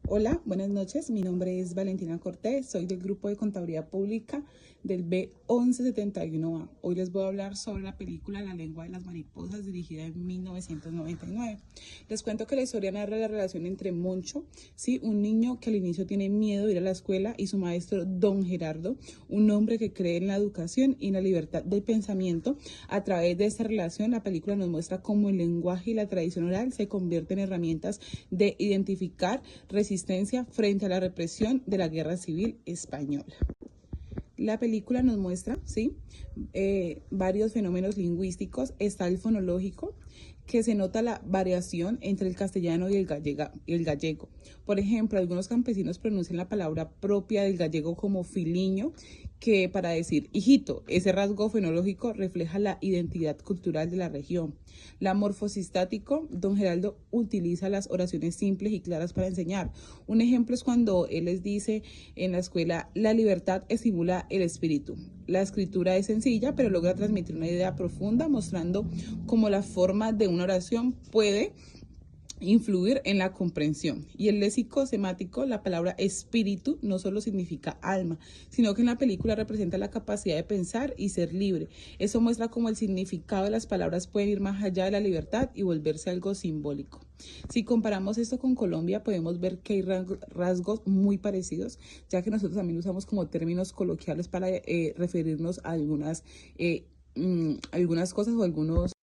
Hola, buenas noches. Mi nombre es Valentina Cortés. Soy del grupo de Contaduría Pública del B1171A. Hoy les voy a hablar sobre la película La lengua de las mariposas, dirigida en 1999. Les cuento que la historia narra la relación entre Moncho, ¿sí? Un niño que al inicio tiene miedo de ir a la escuela, y su maestro Don Gerardo, un hombre que cree en la educación y en la libertad de pensamiento. A través de esta relación, la película nos muestra cómo el lenguaje y la tradición oral se convierten en herramientas de identificar resistencia frente a la represión de la Guerra Civil Española. La película nos muestra, ¿sí? Varios fenómenos lingüísticos. Está el fonológico, que se nota la variación entre el castellano y el gallego. Por ejemplo, algunos campesinos pronuncian la palabra propia del gallego como filiño, que para decir hijito. Ese rasgo fenológico refleja la identidad cultural de la región. La morfosistático, don Geraldo utiliza las oraciones simples y claras para enseñar. Un ejemplo es cuando él les dice en la escuela: la libertad estimula el espíritu. La escritura es sencilla, pero logra transmitir una idea profunda, mostrando cómo la forma de una oración puede influir en la comprensión. Y el léxico semático, la palabra espíritu no solo significa alma, sino que en la película representa la capacidad de pensar y ser libre. Eso muestra cómo el significado de las palabras pueden ir más allá de la libertad y volverse algo simbólico. Si comparamos esto con Colombia, podemos ver que hay rasgos muy parecidos, ya que nosotros también usamos como términos coloquiales para referirnos a algunas cosas o algunos.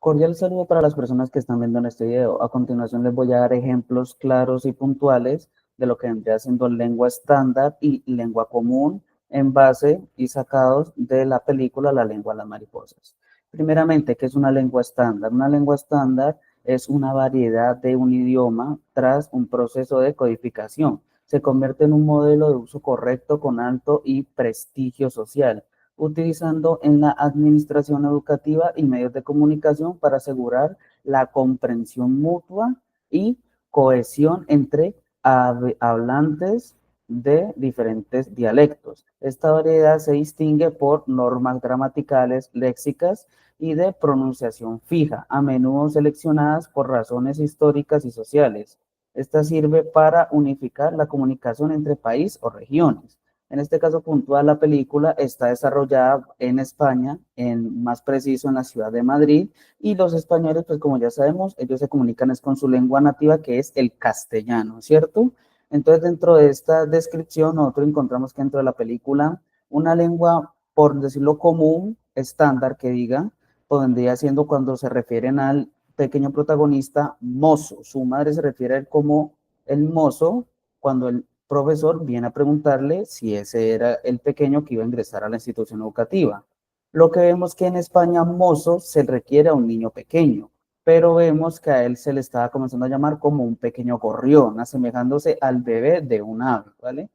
Cordial saludo para las personas que están viendo en este video. A continuación les voy a dar ejemplos claros y puntuales de lo que vendría siendo lengua estándar y lengua común en base y sacados de la película La lengua de las mariposas. Primeramente, ¿qué es una lengua estándar? Una lengua estándar es una variedad de un idioma tras un proceso de codificación. Se convierte en un modelo de uso correcto con alto y prestigio social, utilizando en la administración educativa y medios de comunicación para asegurar la comprensión mutua y cohesión entre hablantes de diferentes dialectos. Esta variedad se distingue por normas gramaticales, léxicas y de pronunciación fija, a menudo seleccionadas por razones históricas y sociales. Esta sirve para unificar la comunicación entre país o regiones. En este caso puntual, la película está desarrollada en España, más preciso en la ciudad de Madrid, y los españoles, pues como ya sabemos, ellos se comunican es con su lengua nativa, que es el castellano, ¿cierto? Entonces, dentro de esta descripción, nosotros encontramos que dentro de la película, una lengua, por decirlo común, estándar, que diga, vendría siendo cuando se refieren al pequeño protagonista mozo. Su madre se refiere a él como el mozo, cuando el profesor viene a preguntarle si ese era el pequeño que iba a ingresar a la institución educativa. Lo que vemos que en España mozo se requiere a un niño pequeño, pero vemos que a él se le estaba comenzando a llamar como un pequeño gorrión, asemejándose al bebé de un ave, ¿vale?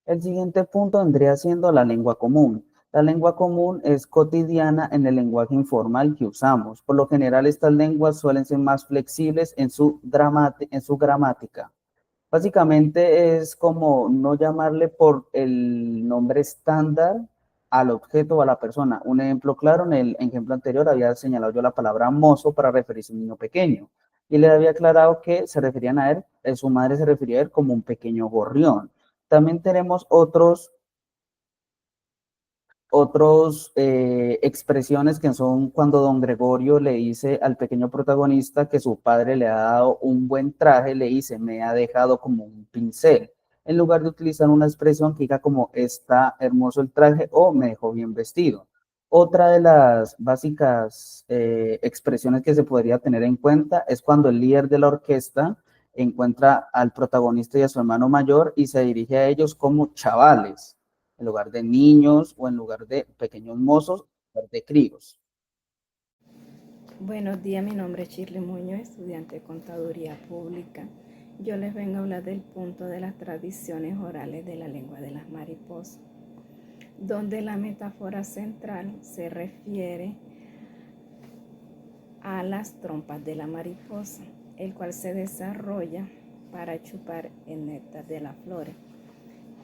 El siguiente punto vendría siendo la lengua común. La lengua común es cotidiana en el lenguaje informal que usamos. Por lo general, estas lenguas suelen ser más flexibles en su gramática. Básicamente es como no llamarle por el nombre estándar al objeto o a la persona. Un ejemplo claro, en el ejemplo anterior había señalado yo la palabra mozo para referirse a un niño pequeño. Y le había aclarado que se referían a él, su madre se refería a él como un pequeño gorrión. También tenemos otros expresiones que son cuando don Gregorio le dice al pequeño protagonista que su padre le ha dado un buen traje, le dice, me ha dejado como un pincel, en lugar de utilizar una expresión que diga como está hermoso el traje o me dejó bien vestido. Otra de las básicas expresiones que se podría tener en cuenta es cuando el líder de la orquesta encuentra al protagonista y a su hermano mayor y se dirige a ellos como chavales, en lugar de niños o en lugar de pequeños mozos, en lugar de críos. Buenos días, mi nombre es Shirley Muñoz, estudiante de Contaduría Pública. Yo les vengo a hablar del punto de las tradiciones orales de la lengua de las mariposas, donde la metáfora central se refiere a las trompas de la mariposa, el cual se desarrolla para chupar el néctar de las flores.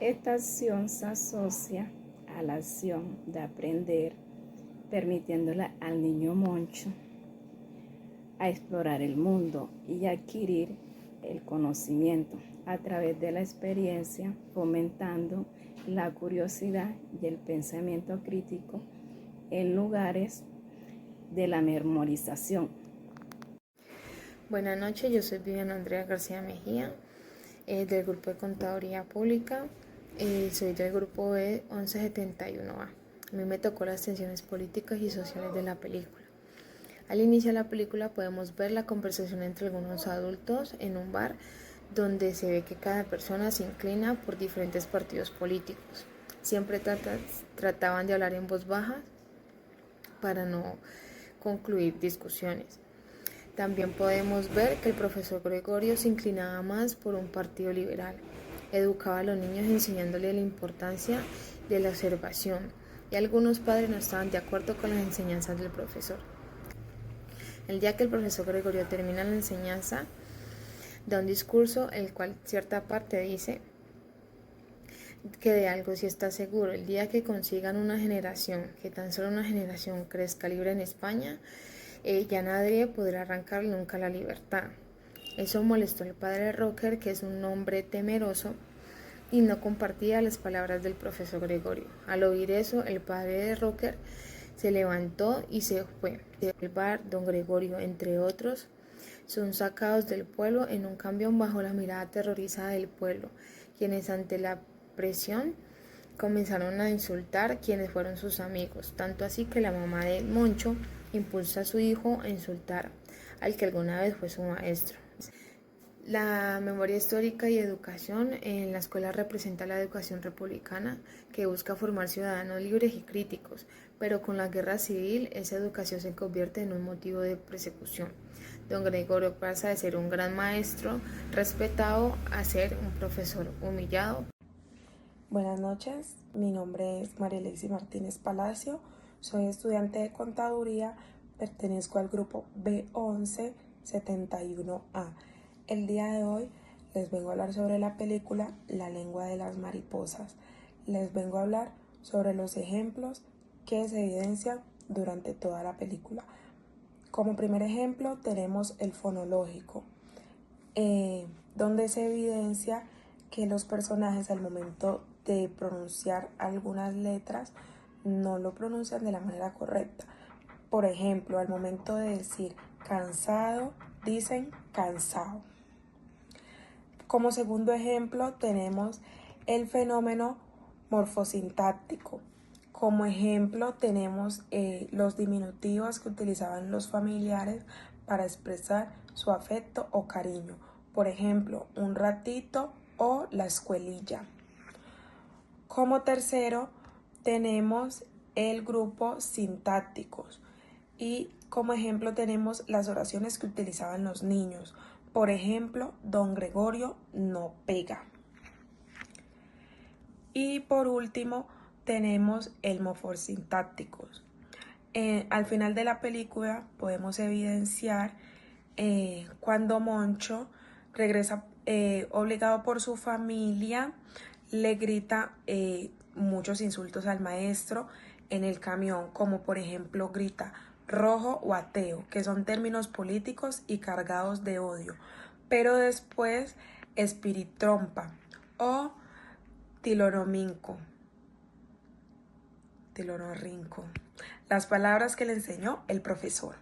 Esta acción se asocia a la acción de aprender, permitiéndole al niño Moncho a explorar el mundo y adquirir el conocimiento a través de la experiencia, fomentando la curiosidad y el pensamiento crítico en lugares de la memorización. Buenas noches, yo soy Viviana Andrea García Mejía, del grupo de Contaduría Pública. Soy del grupo B 1171A. A mí me tocó las tensiones políticas y sociales de la película. Al inicio de la película podemos ver la conversación entre algunos adultos en un bar donde se ve que cada persona se inclina por diferentes partidos políticos. Siempre trataban de hablar en voz baja para no concluir discusiones. También podemos ver que el profesor Gregorio se inclinaba más por un partido liberal. Educaba a los niños enseñándoles la importancia de la observación y algunos padres no estaban de acuerdo con las enseñanzas del profesor. El día que el profesor Gregorio termina la enseñanza, da un discurso el cual cierta parte dice que de algo sí está seguro: el día que consigan una generación, que tan solo una generación crezca libre en España, ya nadie podrá arrancar nunca la libertad. Eso molestó al padre Rocker, que es un hombre temeroso y no compartía las palabras del profesor Gregorio. Al oír eso, el padre de Rocker se levantó y se fue. El bar, don Gregorio, entre otros, son sacados del pueblo en un camión bajo la mirada aterrorizada del pueblo, quienes ante la presión comenzaron a insultar quienes fueron sus amigos, tanto así que la mamá de Moncho impulsa a su hijo a insultar al que alguna vez fue su maestro. La memoria histórica y educación en la escuela representa la educación republicana que busca formar ciudadanos libres y críticos, pero con la guerra civil esa educación se convierte en un motivo de persecución. Don Gregorio pasa de ser un gran maestro respetado a ser un profesor humillado. Buenas noches, mi nombre es María Alexis Martínez Palacio, soy estudiante de Contaduría, pertenezco al grupo B1171A. El día de hoy les vengo a hablar sobre la película La lengua de las mariposas. Les vengo a hablar sobre los ejemplos que se evidencian durante toda la película. Como primer ejemplo tenemos el fonológico, donde se evidencia que los personajes al momento de pronunciar algunas letras no lo pronuncian de la manera correcta. Por ejemplo, al momento de decir cansado, dicen cansado. Como segundo ejemplo tenemos el fenómeno morfosintáctico. Como ejemplo tenemos los diminutivos que utilizaban los familiares para expresar su afecto o cariño. Por ejemplo, un ratito o la escuelilla. Como tercero tenemos el grupo sintácticos y como ejemplo tenemos las oraciones que utilizaban los niños. Por ejemplo, don Gregorio no pega. Y por último tenemos el morfosintácticos. Al final de la película podemos evidenciar cuando Moncho regresa obligado por su familia, le grita muchos insultos al maestro en el camión, como por ejemplo grita rojo o ateo, que son términos políticos y cargados de odio, pero después espiritrompa o tilonorinco, las palabras que le enseñó el profesor.